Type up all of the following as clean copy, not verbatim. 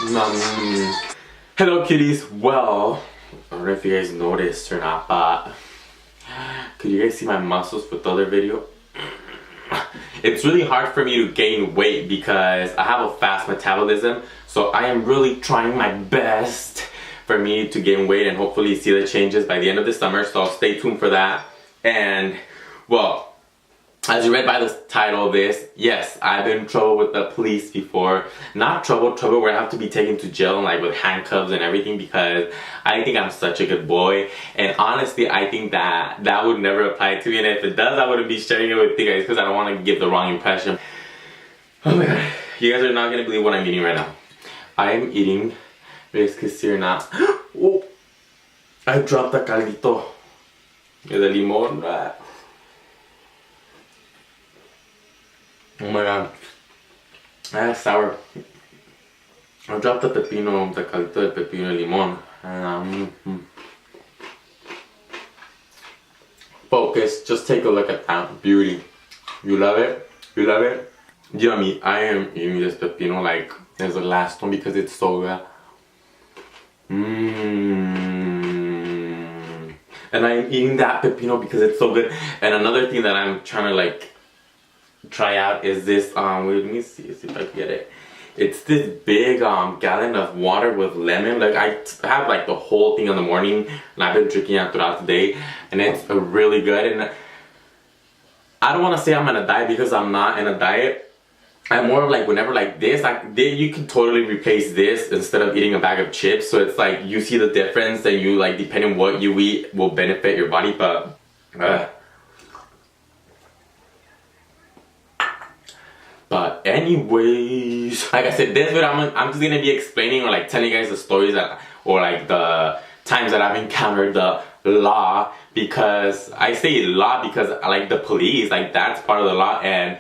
Hello cuties. Well, I don't know if you guys noticed or not, but could you guys see my muscles with the other video? It's really hard for me to gain weight because I have a fast metabolism, so I am really trying my best for me to gain weight and hopefully see the changes by the end of the summer, so stay tuned for that. And well, as you read by the title of this, yes, I've been in trouble with the police before. Not trouble where I have to be taken to jail and like with handcuffs and everything, because I think I'm such a good boy. And honestly, I think that that would never apply to me. And if it does, I wouldn't be sharing it with you guys because I don't want to give the wrong impression. Oh my god. You guys are not going to believe what I'm eating right now. I am eating, you guys can see or not. Oh, I dropped the caldito. The limon. Oh my god, that's sour. I dropped the pepino, the caldito de pepino y limon. Focus, just take a look at that beauty. You love it? You love it? Yummy. I am eating this pepino like it's the last one because it's so good. And I'm eating that pepino because it's so good. And another thing that I'm trying to like try out is this let me see if I can get it. It's this big gallon of water with lemon. Like I have like the whole thing in the morning and I've been drinking it throughout the day, and it's really good. And I don't want to say I'm on a diet because I'm not in a diet. I'm more of like whenever like this, like you can totally replace this instead of eating a bag of chips. So it's like you see the difference, and you like depending on what you eat will benefit your body. But anyways, like I said, this video I'm just gonna be explaining or like telling you guys the stories that, or like the times that I've encountered the law, because I say law because I like the police, like that's part of the law. And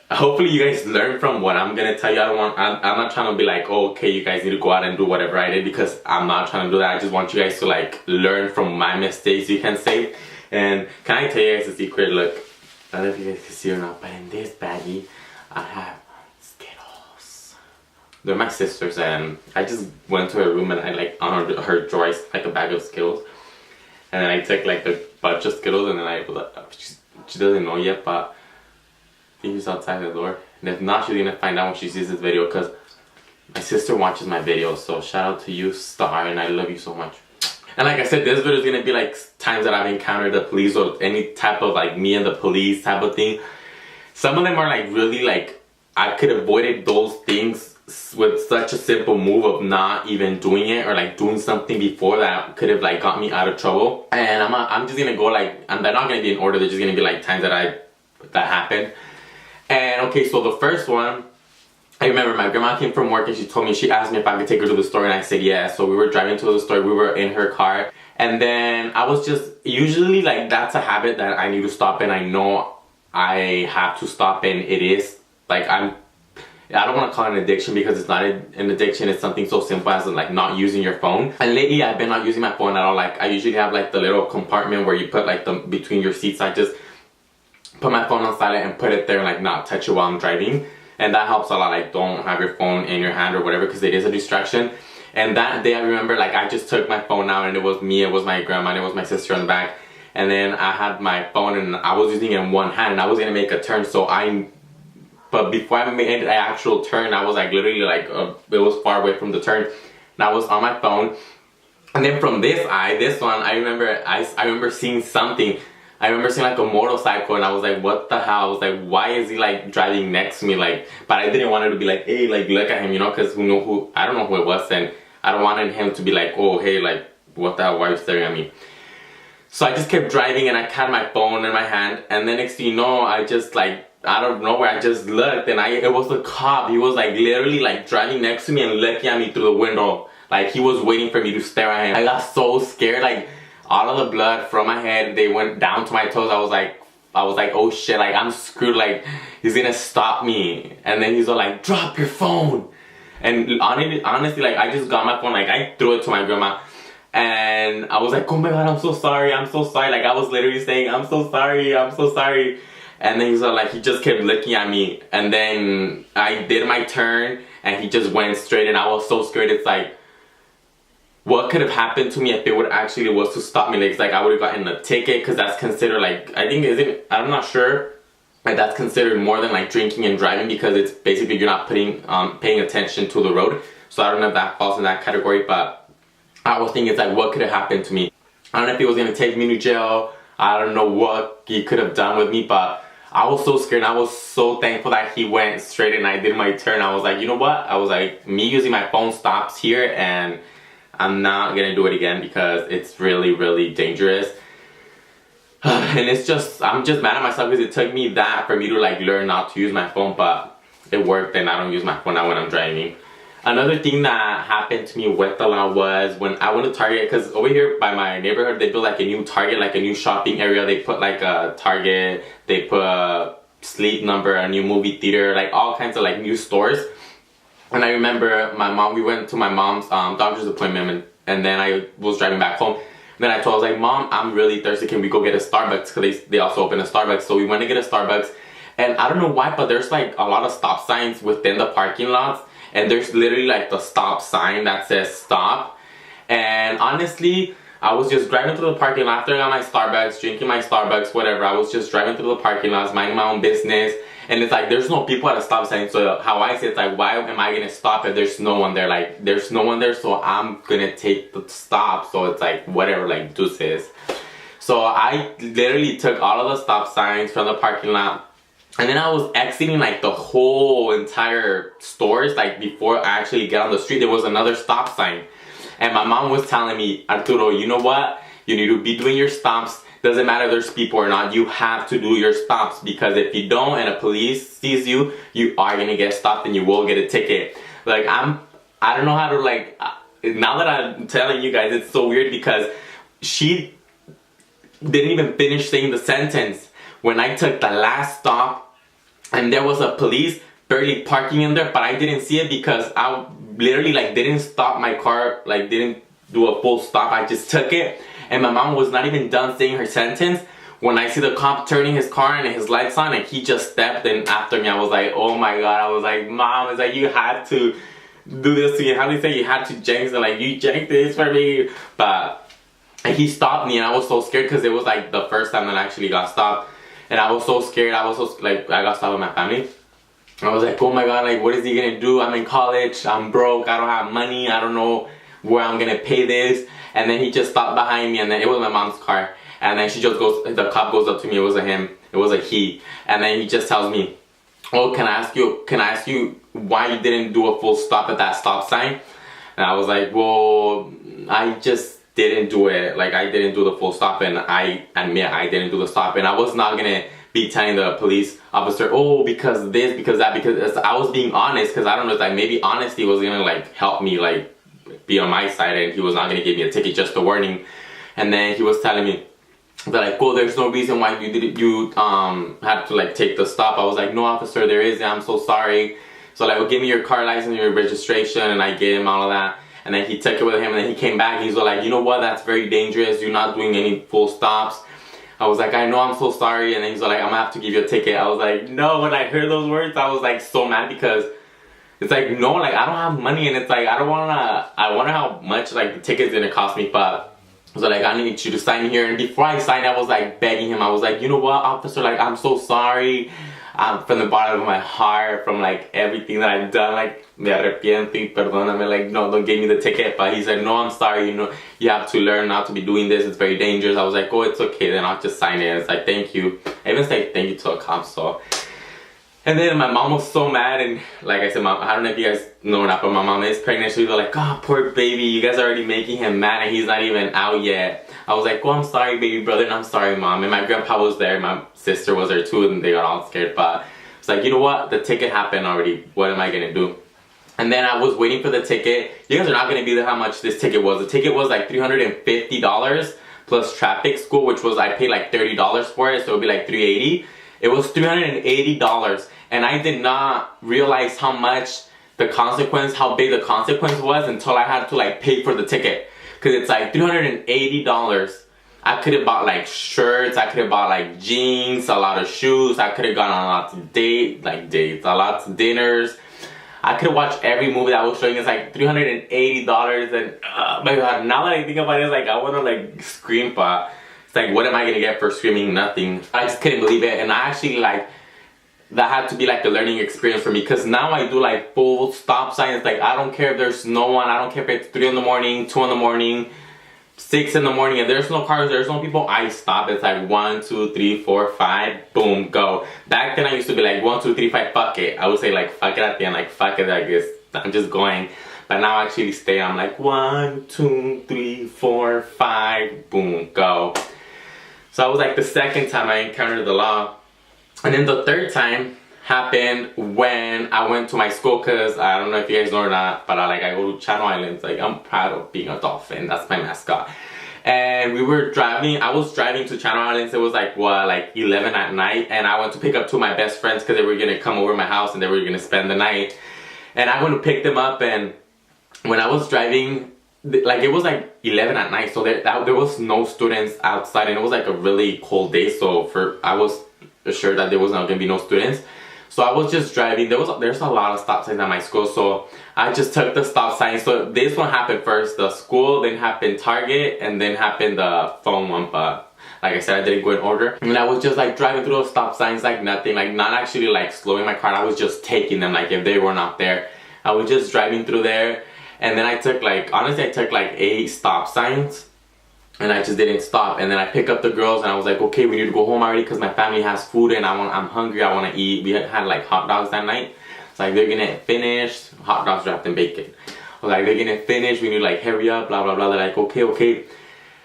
hopefully you guys learn from what I'm gonna tell you. I'm not trying to be like, oh, okay, you guys need to go out and do whatever I did, because I'm not trying to do that. I just want you guys to like learn from my mistakes, you can say. And can I tell you guys a secret? Look, I don't know if you guys can see or not, but in this baggie, I have Skittles. They're my sister's, and I just went to her room and I like on her drawers like a bag of Skittles. And then I took like a bunch of Skittles, and then she doesn't know yet, but I think she's outside the door. And if not, she's gonna find out when she sees this video, because my sister watches my videos. So shout out to you, Star, and I love you so much. And like I said, this video is gonna be like times that I've encountered the police, or any type of like me and the police type of thing. Some of them are like really like I could have avoided those things with such a simple move of not even doing it, or like doing something before that could have like got me out of trouble. And I'm just gonna go like, and they're not gonna be in order. They're just gonna be like times that happened. And okay, so the first one, I remember my grandma came from work and she told me, she asked me if I could take her to the store, and I said yes. So we were driving to the store, we were in her car, and then I was just, usually like that's a habit that I need to stop in. I know I have to stop in. It is like I don't want to call it an addiction, because it's not an addiction. It's something so simple as like not using your phone. And lately I've been not using my phone at all. Like I usually have like the little compartment where you put like between your seats. I just put my phone on silent and put it there and like not touch it while I'm driving. And that helps a lot. Like don't have your phone in your hand or whatever, because it is a distraction. And that day I remember like I just took my phone out, and it was me, it was my grandma, and it was my sister in the back. And then I had my phone and I was using it in one hand, and I was gonna make a turn. But before I made an actual turn, I was like literally like, it was far away from the turn. And I was on my phone. And then from this one, I remember seeing something. I remember seeing like a motorcycle, and I was like, what the hell? I was like, why is he like driving next to me? Like, but I didn't want it to be like, hey, like look at him, you know, because I don't know who it was, and I don't wanted him to be like, oh, hey, like what the hell, why are you staring at me? So I just kept driving, and I had my phone in my hand, and then next thing you know, I just like, out of nowhere, I just looked, and it was the cop. He was like literally like driving next to me and looking at me through the window. Like he was waiting for me to stare at him. I got so scared, like all of the blood from my head, they went down to my toes. I was like, oh shit, like I'm screwed, like he's gonna stop me. And then he's all like, drop your phone. And honestly, like I just got my phone, like I threw it to my grandma. And I was like, oh my god, I'm so sorry. Like I was literally saying, I'm so sorry. And then he's all like, he just kept looking at me. And then I did my turn, and he just went straight, and I was so scared. It's like, what could have happened to me if it would actually was to stop me? Like, it's like I would have gotten a ticket, because that's considered like, I think, I'm not sure, but that's considered more than like drinking and driving, because it's basically you're not paying attention to the road. So I don't know if that falls in that category, but I was thinking, it's like, what could have happened to me? I don't know if he was gonna take me to jail. I don't know what he could have done with me, but I was so scared. And I was so thankful that he went straight and I did my turn. I was like, you know what? I was like, me using my phone stops here, and I'm not gonna do it again, because it's really, really dangerous. And it's just, I'm just mad at myself, because it took me that for me to like learn not to use my phone, but it worked, and I don't use my phone now when I'm driving. Another thing that happened to me with the law was when I went to Target, because over here by my neighborhood they built like a new Target, like a new shopping area. They put like a Target, they put a Sleep Number, a new movie theater, like all kinds of like new stores. And I remember my mom, we went to my mom's doctor's appointment, and then I was driving back home. Then I told her, I was like, Mom, I'm really thirsty, can we go get a Starbucks? Because they also open a Starbucks. So we went to get a Starbucks, and I don't know why, but there's like a lot of stop signs within the parking lots. And there's literally like the stop sign that says stop. And honestly, I was just driving through the parking lot after I got my Starbucks, drinking my Starbucks, whatever. I was just driving through the parking lots, minding my own business. And it's like, there's no people at a stop sign. So how I say it's like, why am I gonna stop if there's no one there? Like, there's no one there, so I'm gonna take the stop. So it's like, whatever, like deuces. So I literally took all of the stop signs from the parking lot. And then I was exiting like the whole entire stores. Like before I actually get on the street, there was another stop sign. And my mom was telling me, Arturo, you know what? You need to be doing your stops. Doesn't matter if there's people or not. You have to do your stops, because if you don't and a police sees you, you are gonna get stopped and you will get a ticket. Like I don't know how to like, now that I'm telling you guys, it's so weird, because she didn't even finish saying the sentence when I took the last stop. And there was a police barely parking in there, but I didn't see it because I literally like didn't stop my car, like didn't do a full stop. I just took it, and my mom was not even done saying her sentence when I see the cop turning his car and his lights on, and he just stepped in after me. I was like, oh my god. I was like, Mom, it's like, you had to do this to me. How do you say, you had to jank it? Like, you janked this for me. But he stopped me, and I was so scared, because it was like the first time that I actually got stopped. And I was so scared. I was so, like, I got stopped with my family. I was like, oh my god, like, what is he gonna do? I'm in college, I'm broke, I don't have money, I don't know where I'm gonna pay this. And then he just stopped behind me, and then it was my mom's car. And then she just goes, the cop goes up to me, it wasn't him, it was a he. And then he just tells me, oh, can I ask you why you didn't do a full stop at that stop sign? And I was like, well, I just didn't do it. Like, I didn't do the full stop, and I admit I didn't do the stop. And I was not gonna be telling the police officer, oh, because this, because that, because I was being honest, because I don't know, like, maybe honesty was gonna like help me like be on my side, and he was not gonna give me a ticket, just a warning. And then he was telling me that, like, oh, there's no reason why you had to like take the stop. I was like, no, officer, there isn't, I'm so sorry. So like, well, give me your car license, your registration, and I gave him all of that. And then he took it with him, and then he came back, and he's like, you know what, that's very dangerous, you're not doing any full stops. I was like, I know, I'm so sorry. And then he's like, I'm gonna have to give you a ticket. I was like, no. When I heard those words, I was like so mad, because it's like, no, like, I don't have money, and it's like, I wonder how much like the ticket's gonna cost me. But so like, I need you to sign here. And before I signed, I was like begging him. I was like, you know what, officer, like, I'm so sorry. From the bottom of my heart, from like everything that I've done, like, me arrepiento y perdóname, like, no, don't give me the ticket. But he said, no, I'm sorry, you know, you have to learn not to be doing this, it's very dangerous. I was like, oh, it's okay, then I'll just sign it. It's like, thank you. I even said thank you to a cop. So, and then my mom was so mad, and like I said, I don't know if you guys know or not, but my mom is pregnant. She was like, oh, poor baby, you guys are already making him mad, and he's not even out yet. I was like, oh, I'm sorry, baby brother, and I'm sorry, mom. And my grandpa was there, my sister was there too, and they got all scared. But it's like, you know what, the ticket happened already, what am I gonna do? And then I was waiting for the ticket. You guys are not gonna believe how much this ticket was. The ticket was like $350 plus traffic school, which was, I paid like $30 for it, so it would be like $380. It was $380, and I did not realize how much the consequence, how big the consequence was, until I had to like pay for the ticket. Cause it's like $380. I could have bought like shirts, I could have bought like jeans, a lot of shoes, I could have gone on lots of a lot of dinners. I could watch every movie that was showing. It's like $380, and my god, now that I think about it, it's like I want to like scream, but it's like, what am I gonna get for screaming? Nothing. I just couldn't believe it, and I actually like, that had to be like a learning experience for me, because now I do like full stop signs. Like, I don't care if there's no one, I don't care if it's 3 in the morning, 2 in the morning, 6 in the morning, if there's no cars, there's no people, I stop. It's like 1, 2, 3, 4, 5, boom, go. Back then I used to be like 1, 2, 3, 5, fuck it. I would say like fuck it at the end, like fuck it, like this, I'm just going. But now I actually stay, I'm like 1, 2, 3, 4, 5, boom, go. So that was like the second time I encountered the law. And then the third time happened when I went to my school, because I don't know if you guys know or not, but I go to Channel Islands. Like, I'm proud of being a dolphin. That's my mascot. And we were driving, I was driving to Channel Islands. It was like, what, like 11 at night. And I went to pick up 2 of my best friends because they were going to come over my house and they were going to spend the night. And I went to pick them up, and when I was driving, like, it was like 11 at night. So there was no students outside, and it was like a really cold day. So I was assured that there was not going to be no students. So I was just driving. There's a lot of stop signs at my school, so I just took the stop sign. So this one happened first, the school, then happened Target, and then happened the phone one. But like I said, I didn't go in order. And I was just like driving through those stop signs like nothing, like not actually like slowing my car. I was just taking them, like if they were not there. I was just driving through there, and then I took like, honestly, I took like 8 stop signs. And I just didn't stop. And then I pick up the girls, and I was like, okay, we need to go home already because my family has food and I'm hungry, I want to eat. We had like hot dogs that night. It's like, they're gonna finish, hot dogs wrapped in bacon. I was like, they're gonna finish, we need to like hurry up, blah blah blah. They're like, okay.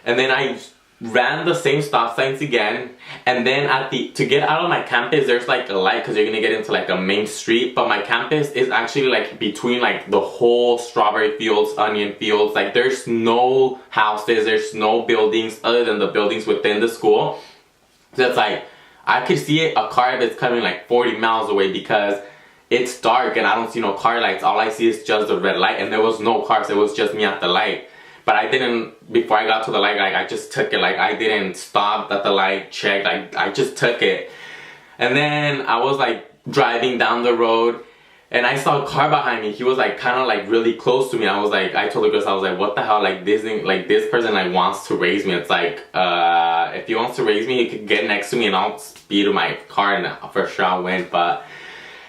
And then I ran the same stop signs again, and then to get out of my campus, there's like a light because you're gonna get into like a main street, but my campus is actually like between like the whole strawberry fields, onion fields. Like, there's no houses, there's no buildings other than the buildings within the school. So it's like, I could see a car that's coming like 40 miles away because it's dark and I don't see no car lights. All I see is just the red light, and there was no cars, it was just me at the light. But I didn't, before I got to the light, like, I just took it. Like, I didn't stop at the light, check, like, I just took it. And then I was like driving down the road, and I saw a car behind me. He was like kind of like really close to me. I was like, I told the girls, I was like, what the hell, like this thing, like this person like wants to raise me. It's like, if he wants to raise me, he could get next to me and I'll speed my car and for sure I'll win.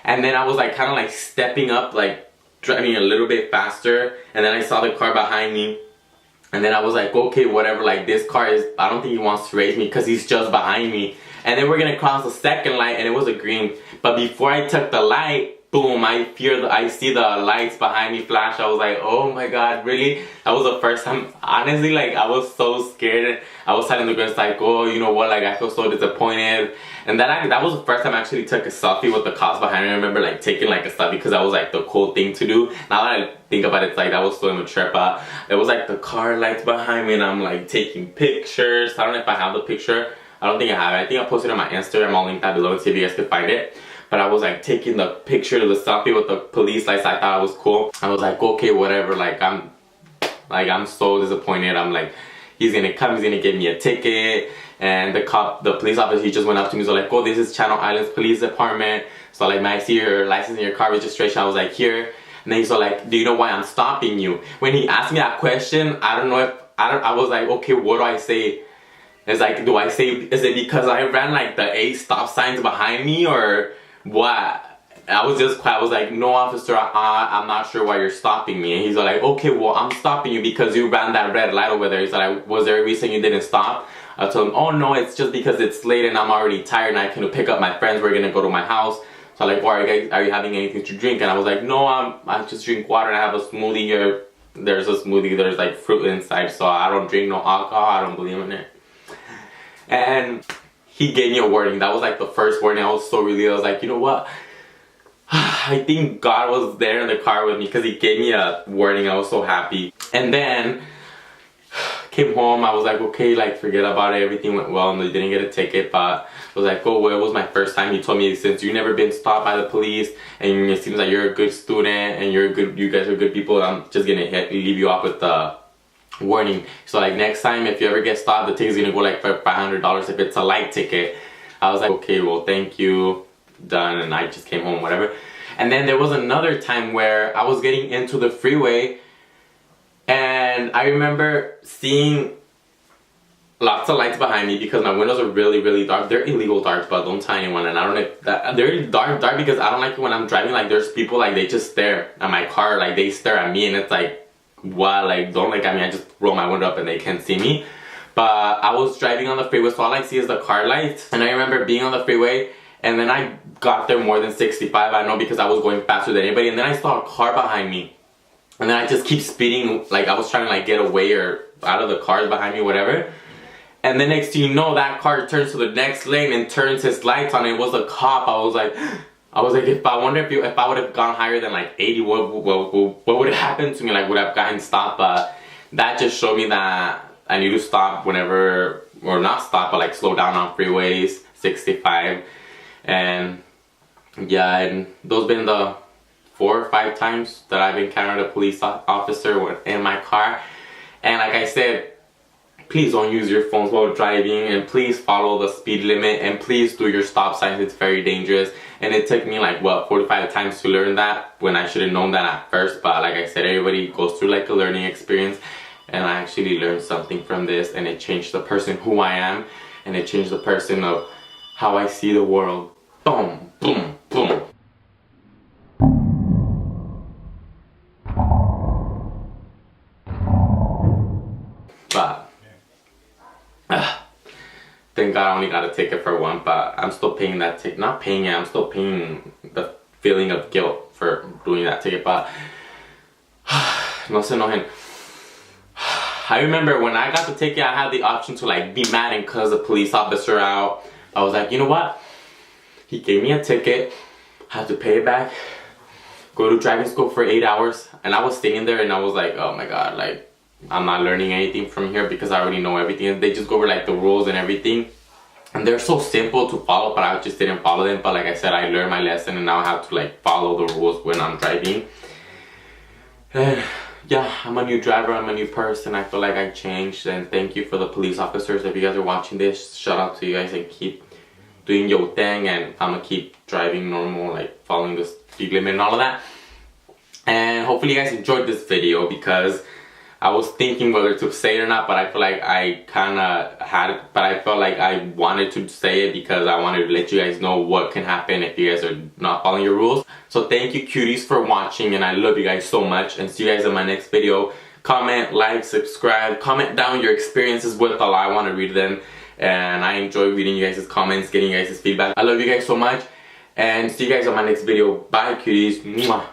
And then I was like kind of like stepping up, like driving a little bit faster, and then I saw the car behind me. And then I was like, okay, whatever, like this car is, I don't think he wants to race me because he's just behind me. And then we're gonna cross the second light, and it was a green. But before I took the light, boom, I see the lights behind me flash. I was like, oh my god, really? That was the first time, honestly, like I was so scared. I was telling the girls like, oh, you know what, like I feel so disappointed. And that was the first time I actually took a selfie with the cops behind me. I remember like taking like a selfie because that was like the cool thing to do. Now that I think about it, it's like that was so immature, but it was like the car lights behind me and I'm like taking pictures. I don't know if I have the picture. I don't think I have it. I think I posted it on my Instagram. I'll link that below and see if you guys can find it. But I was like taking the picture of the selfie with the police lights. I thought it was cool. I was like, okay, whatever. Like I'm so disappointed. I'm like, he's gonna come, he's gonna give me a ticket. And the police officer, he just went up to me. So like, oh, this is Channel Islands Police Department. So like, may I see your license and your car registration? I was like, here. And then he's like, do you know why I'm stopping you? When he asked me that question, I was like, okay, what do I say? It's like, do I say, is it because I ran like the 8 stop signs behind me or what? I was just quiet. I was like, no, officer, I'm not sure why you're stopping me. And he's like, okay, well, I'm stopping you because you ran that red light over there. He's like, was there a reason you didn't stop? I told him, oh no, it's just because it's late and I'm already tired and I can pick up my friends. We're gonna go to my house. So like, well, are you having anything to drink? And I was like, no, I just drink water and I have a smoothie here. There's a smoothie, there's like fruit inside, so I don't drink no alcohol, I don't believe in it. And he gave me a warning. That was like the first warning. I was so relieved. I was like, you know what? I think God was there in the car with me because he gave me a warning. I was so happy. And then came home. I was like, okay, like forget about it. Everything went well and they didn't get a ticket. But I was like, oh, well, it was my first time. He told me, since you've never been stopped by the police and it seems like you're a good student and you guys are good people, I'm just gonna leave you off with the warning. So like, next time if you ever get stopped, the ticket's gonna go like for $500 if it's a light ticket. I was like, okay, well, thank you, done. And I just came home, whatever. And then there was another time where I was getting into the freeway, and I remember seeing lots of lights behind me because my windows are really, really dark. They're illegal dark, but don't tell anyone. And I don't know if that, they're dark because I don't like it when I'm driving. Like, there's people, like, they just stare at my car, like, they stare at me, and it's like, what? Like, don't look at me. I just roll my window up and they can't see me. But I was driving on the freeway, so all I see is the car lights. And I remember being on the freeway, and then I got there more than 65, I know, because I was going faster than anybody. And then I saw a car behind me, and then I just keep speeding, like I was trying to like get away or out of the cars behind me, whatever. And then next thing you know, that car turns to the next lane and turns his lights on. It was a cop. I was like, if I wonder if I would have gone higher than like 80, what would have happened to me? Like, would I have gotten stopped? But that just showed me that I need to stop whenever, or not stop, but like slow down on freeways, 65. And yeah, and those been the 4 or 5 times that I've encountered a police officer in my car. And like I said, please don't use your phones while driving, and please follow the speed limit, and please do your stop signs. It's very dangerous. And it took me like, what, 45 times to learn that, when I should have known that at first. But like I said, everybody goes through like a learning experience, and I actually learned something from this, and it changed the person who I am, and it changed the person of how I see the world. Boom, boom, boom. But thank God I only got a ticket for one, but I'm still paying that ticket. Not paying it, I'm still paying the feeling of guilt for doing that ticket. But no se enojen. I remember when I got the ticket, I had the option to like be mad and cuss the police officer out. I was like, you know what? He gave me a ticket, I had to pay it back, go to driving school for 8 hours, and I was sitting there and I was like, oh my God, like, I'm not learning anything from here because I already know everything. And they just go over like the rules and everything, and they're so simple to follow, but I just didn't follow them. But like I said, I learned my lesson, and now I have to like follow the rules when I'm driving. And yeah, I'm a new driver, I'm a new person. I feel like I changed, and thank you for the police officers. If you guys are watching this, shout out to you guys, and keep doing your thing, and I'm gonna keep driving normal, like following the speed limit and all of that. And hopefully you guys enjoyed this video, because I was thinking whether to say it or not, but I feel like I kind of had it, but I felt like I wanted to say it because I wanted to let you guys know what can happen if you guys are not following your rules. So thank you, cuties, for watching, and I love you guys so much, and see you guys in my next video. Comment, like, subscribe, comment down your experiences with the law. I want to read them, and I enjoy reading you guys' comments, getting you guys' feedback. I love you guys so much, and see you guys on my next video. Bye, cuties. Mwah.